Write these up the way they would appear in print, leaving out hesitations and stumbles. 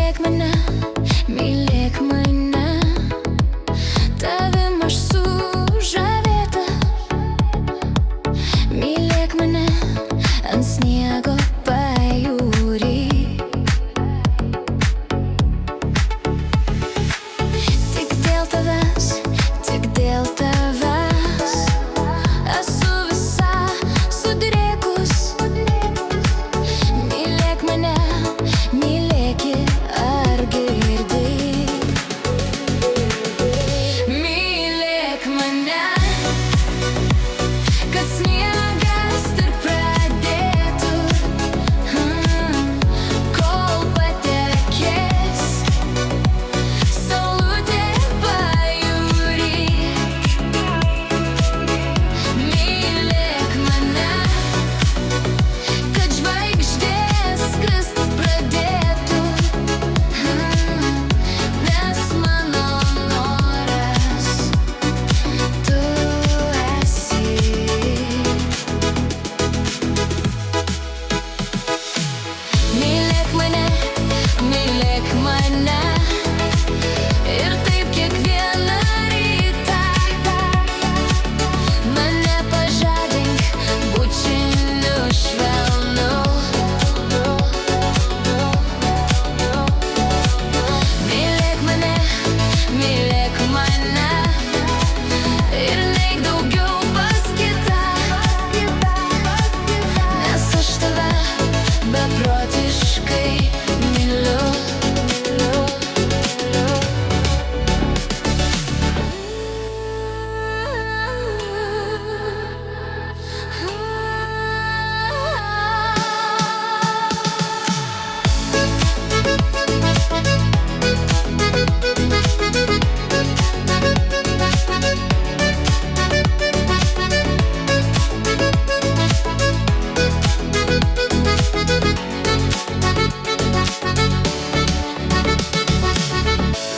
Mylėk mane, mylėk mane, tavim aš sužavėta. Mylėk mane ant sniego pajūry. Tik dėl tavęs, tik dėl tavęs esu visa sudrėkus. Mylėk mane, mylėki, ar girdi? Mylėk mane, kad sniegas dar pradėtų, kol patekės saulutė pajūry. Mylėk mane, kad žvaigždės skrist pradėtų, nes mano noras tu esi. Mylėk mane, mylėk mane, ir taip kiekvieną rytą mane pažadink bučiniu švelnu. Mylėk mane, mylėk mane, ir neik daugiau pas kitą, nes aš tave beprotiškai myliu.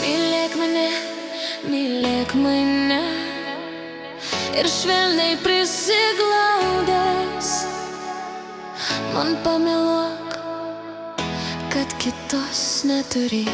Mylėk mane, mylėk mane, ir švelniai prisiglaudęs man pamyluok, kad kitos neturi.